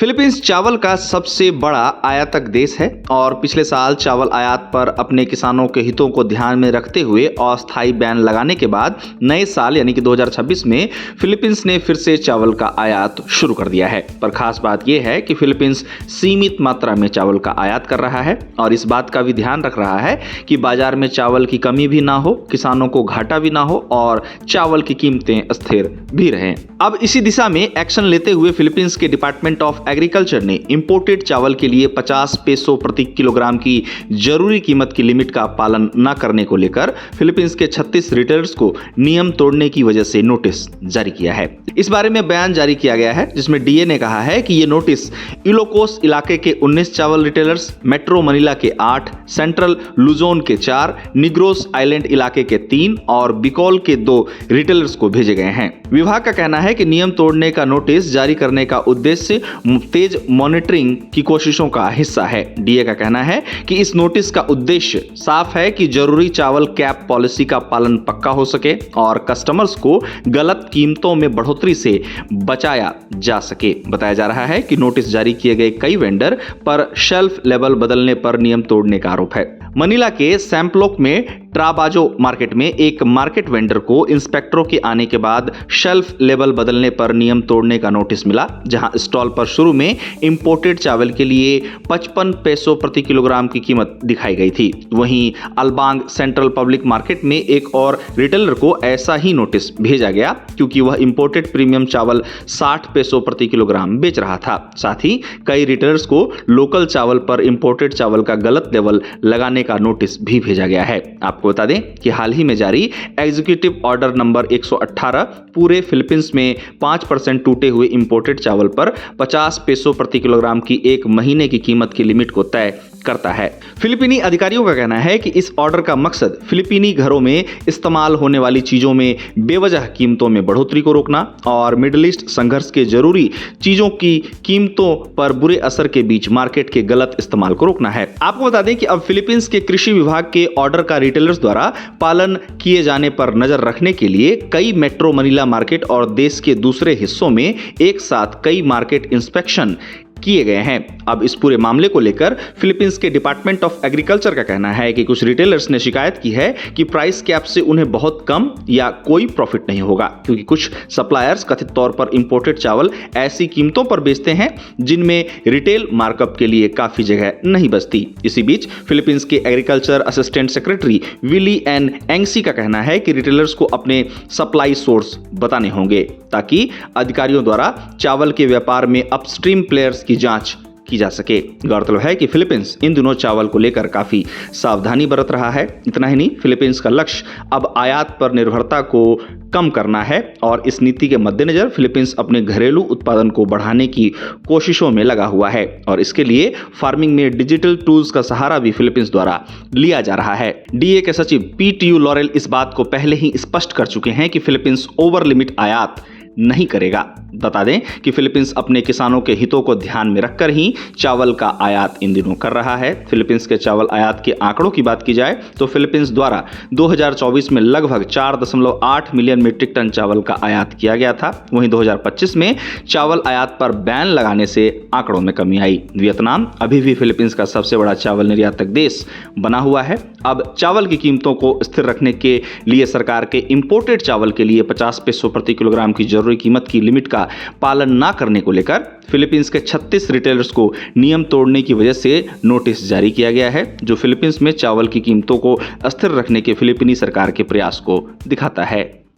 Philippines चावल का सबसे बड़ा आयातक देश है और पिछले साल चावल आयात पर अपने किसानों के हितों को ध्यान में रखते हुए अस्थायी बैन लगाने के बाद नए साल यानी कि 2026 में फिलीपींस ने फिर से चावल का आयात शुरू कर दिया है। पर खास बात यह है कि फिलीपींस सीमित मात्रा में चावल का आयात कर रहा है और इस बात का भी ध्यान रख रहा है कि बाजार में चावल की कमी भी ना हो, किसानों को घाटा भी ना हो और चावल की कीमतें स्थिर भी रहें। अब इसी दिशा में एक्शन लेते हुए फिलीपींस के डिपार्टमेंट ऑफ एग्रीकल्चर ने इंपोर्टेड चावल के लिए 50 पेसो प्रति किलोग्राम की जरूरी कीमत की लिमिट का पालन न करने को लेकर फिलीपींस के 36 रिटेलर्स को नियम तोड़ने की वजह से नोटिस जारी किया है। इस बारे में बयान जारी किया गया है जिसमें डीए ने कहा है कि ये नोटिस इलोकोस इलाके के 19 चावल रिटेलर्स, मेट्रो मनीला के 8, सेंट्रल लुजोन के 4, निग्रोस आइलैंड इलाके के 3 और बिकोल के 2 रिटेलर्स को भेजे गए हैं। विभाग का कहना है कि नियम तोड़ने का नोटिस जारी करने का उद्देश्य तेज मॉनिटरिंग की कोशिशों का हिस्सा है। डीए का कहना है कि इस नोटिस का उद्देश्य साफ है कि जरूरी चावल कैप पॉलिसी का पालन पक्का हो सके और कस्टमर्स को गलत कीमतों में बढ़ोतरी से बचाया जा सके। बताया जा रहा है कि नोटिस जारी किए गए कई वेंडर पर शेल्फ लेवल बदलने पर नियम तोड़ने का आरोप है। मनीला के सैम्पलोक में ट्राबाजो मार्केट में एक मार्केट वेंडर को इंस्पेक्टरों के आने के बाद शेल्फ लेवल बदलने पर नियम तोड़ने का नोटिस मिला, जहां स्टॉल पर शुरू में इंपोर्टेड चावल के लिए 55 पेसो प्रति किलोग्राम की कीमत दिखाई गई थी। वहीं अलबांग सेंट्रल पब्लिक मार्केट में एक और रिटेलर को ऐसा ही नोटिस भेजा गया क्योंकि वह इंपोर्टेड प्रीमियम चावल 60 पेसो प्रति किलोग्राम बेच रहा था। साथ ही कई रिटेलर्स को लोकल चावल पर इंपोर्टेड चावल का गलत लेवल लगाने का नोटिस भी भेजा गया है। आपको बता दें कि हाल ही में जारी एग्जीक्यूटिव ऑर्डर नंबर 118 पूरे फिलीपींस में 5% टूटे हुए इंपोर्टेड चावल पर 50 पेसो प्रति किलोग्राम की एक महीने की कीमत की लिमिट को तय करता है। फिलीपीनी अधिकारियों का कहना है कि इस ऑर्डर का मकसद फिलीपीनी घरों में इस्तेमाल होने वाली चीजों में बेवजह कीमतों में बढ़ोतरी को रोकना और मिडिल ईस्ट संघर्ष के जरूरी चीजों की कीमतों पर बुरे असर के बीच मार्केट के गलत इस्तेमाल को रोकना है। आपको बता दें कि अब फिलीपींस के कृषि विभाग के ऑर्डर का रिटेलर्स द्वारा पालन किए जाने पर नजर रखने के लिए कई मेट्रो मनीला मार्केट और देश के दूसरे हिस्सों में एक साथ कई मार्केट इंस्पेक्शन किए गए हैं। अब इस पूरे मामले को लेकर फिलीपींस के डिपार्टमेंट ऑफ एग्रीकल्चर का कहना है कि कुछ रिटेलर्स ने शिकायत की है कि प्राइस कैप से उन्हें बहुत कम या कोई प्रॉफिट नहीं होगा क्योंकि कुछ सप्लायर्स कथित तौर पर इंपोर्टेड चावल ऐसी कीमतों पर बेचते हैं जिनमें रिटेल मार्कअप के लिए काफी जगह नहीं बचती। इसी बीच फिलीपींस के agriculture assistant secretary Willie N एंगसी का कहना है कि रिटेलर्स को अपने सप्लाई सोर्स बताने होंगे ताकि अधिकारियों द्वारा चावल के व्यापार में अपस्ट्रीम प्लेयर्स की जांच की जा सके। गौरतलब है कि फिलीपींस इन दिनों चावल को लेकर काफी सावधानी बरत रहा है। इतना ही नहीं, फिलीपींस का लक्ष्य अब आयात पर निर्भरता को कम करना है और इस नीति के मद्देनजर फिलीपींस अपने घरेलू उत्पादन को बढ़ाने की कोशिशों में लगा हुआ है और इसके लिए फार्मिंग में डिजिटल टूल्स का सहारा भी फिलीपींस द्वारा लिया जा रहा है। डीए के सचिव पीटीयू लॉरेल इस बात को पहले ही स्पष्ट कर चुके हैं कि फिलीपींस ओवर लिमिट आयात नहीं करेगा। बता दें कि फिलीपींस अपने किसानों के हितों को ध्यान में रखकर ही चावल का आयात इन दिनों कर रहा है। फिलीपींस के चावल आयात के आंकड़ों की बात की जाए तो फिलीपींस द्वारा 2024 में लगभग 4.8 मिलियन मीट्रिक टन चावल का आयात किया गया था। वहीं 2025 में चावल आयात पर बैन लगाने से आंकड़ों में कमी आई। वियतनाम अभी भी फिलीपींस का सबसे बड़ा चावल निर्यातक देश बना हुआ है। अब चावल की कीमतों को स्थिर रखने के लिए सरकार के इंपोर्टेड चावल के लिए 50 पेसो प्रति किलोग्राम की जरूरी कीमत की लिमिट का पालन न करने को लेकर फिलीपींस के 36 रिटेलर्स को नियम तोड़ने की वजह से नोटिस जारी किया गया है, जो फिलीपींस में चावल की कीमतों को अस्थिर रखने के फिलीपीनी सरकार के प्रयास को दिखाता है।